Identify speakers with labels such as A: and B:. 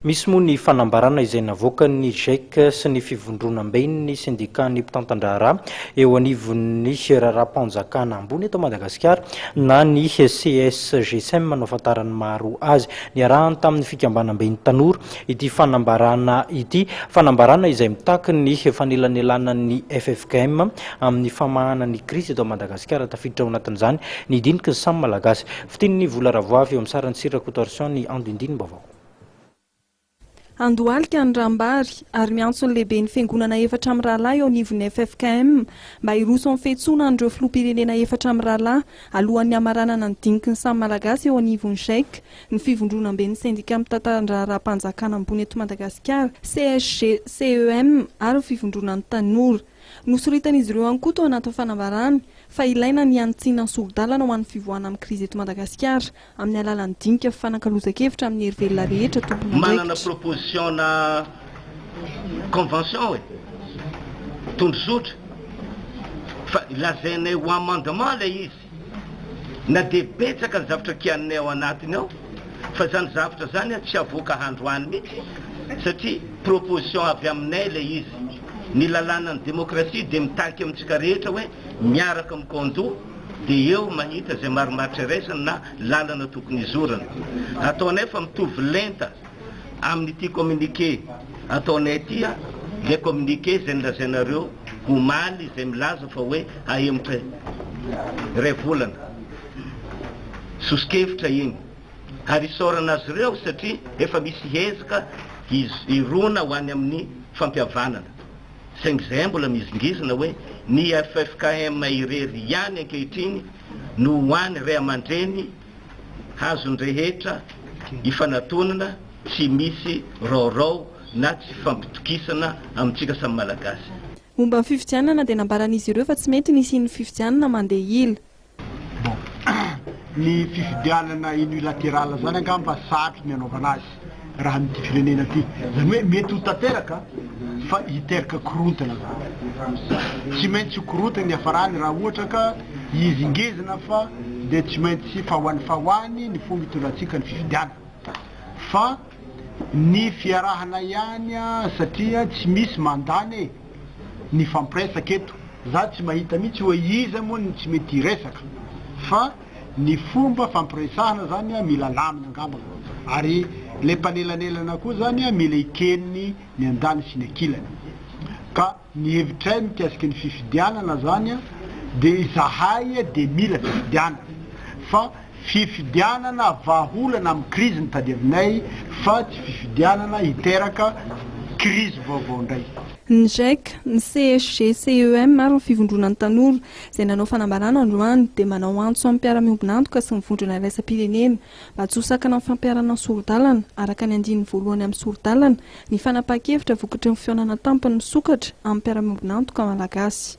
A: Misy moa ny fanambarana izay navoaka ny GEC sy ny fivondronamben'ny sendikan'ny mpitantan-draharaham eo anivon'ny raharaham-panjakana ambony eto Madagasikara na ny CSGCEM manao afantarany maro azy. Niarahany tamin'ny fikambanam-ben'ny Tanora ity fanambarana izay mitaky ny fanelanelana FFKM amin'ny famahana ny krizy eto Madagasikara tafiditra ao anatin'izany ny diniky samy malagasy. Fitiny ny vola ravoavy eo amin'ny sarany sirakotorsion ny andindiny bavao.
B: Andohalika ny rambary ary miantso ny lehibe ny fiangonana efatra amin'ny rahalahy eo anivon'ny FFKM mba hiroso ny fiantsoana an'ireo filoham-pirenena efatra amin'ny rahalahy alohan'ny hamaranana ny diniky ny samy malagasy eo anivon'ny GEC, ny fivondronamben'ny sendikan'ny mpitantan-draharaham-panjakana ambony eto Madagasikara CSGCEM ary fivondronan'ny Tanora. Nosoritan'izy ireo ihany koa tao anaty fanambarana fa ilaina ny hanitsiana ny sorodalana ho an'ny fivoaran'ny krizy eto Madagasikara amin'ny alalan'ny dinika fanakalozan-kevitra amin'ny herivelona rehetra tompony
C: manana proposition na convention tondrosotra fa lazainay ho amendement le izy na dia betsaka ny zavatra kianay ao anatiny ao fa zany zavatra zany tsy avoaka handroany mihitsy satria proposition avy aminay le izy ny lalàna ny demokrasia dia mitaky amintsika rehetra hoe miaraka mikondoa dia eo mahita izay maromaritra raisiny na lalana tokony izorana. Ataonay fa mitovy lenta amin'ity communiqué ataonay tia le communiqué izay nilazainareo omaly izay milaza fa hoe ahemotra ray volana soskevitra iny ary isorana azy ireo satria efa misy hezaka irona ho any amin'ny fampihavanana. Saingizay mbola mizingizina hoe ny FFKM irery ihany ankehitriny no hoany ray aman-dreny hazony rehetra ifanatonana tsy misy raorao na tsy fampitokisana amintsika samy malagasy.
B: Momba ny fifidianana dia nambaran'izy ireo fa tsy mety nisy ny fifidianana mandeha ila.
D: Ny fifidianana unilatéral zany angamba sarotro ny anaovana azy raha amin'ity firenena ity. Zany hoe mety ho tanteraka fa hiteraka korontana zany. Tsy maintsy korontana ny hafarany raha ohatra ka izingezina fa dia tsy maintsy fahoany ny fomba hitondratsika ny fifidianana. Fa ny fiarahana ihany satria tsy misy mandany ny fampiresaka eto. Za tsy mahita mihitsy hoe iza moa ny tsy mety hiresaka fa ny fomba fampiresahana zany mila lamina angamba ary le mpanelanelana koa zany mila ikeniny ny andany sy ny akilany. Ka ny hevitray mikasika ny fifidianana zany dia izahay dia mila fifidianana fa fifidianana vahaolana amin'ny krizy ny tadiavinay fa tsy fifidianana hiteraka krizy vaovao indray.
B: Ny GEC, ny CSGCEM ary ny fivondronan'ny Tanora izay nanao fanambarana androany dia manao antso amin'ny mpiara-miombonantoka sy ny vondrona iraisam-pirenena mba tsy ho sakana amin'ny fampiarana ny sorodalana araka ny andininy voalohany amin'ny sorodalana ny fanapahan-kevitra vokatry ny fihaonana tampony misokatra amin'ny mpiara-miombonantoka malagasy.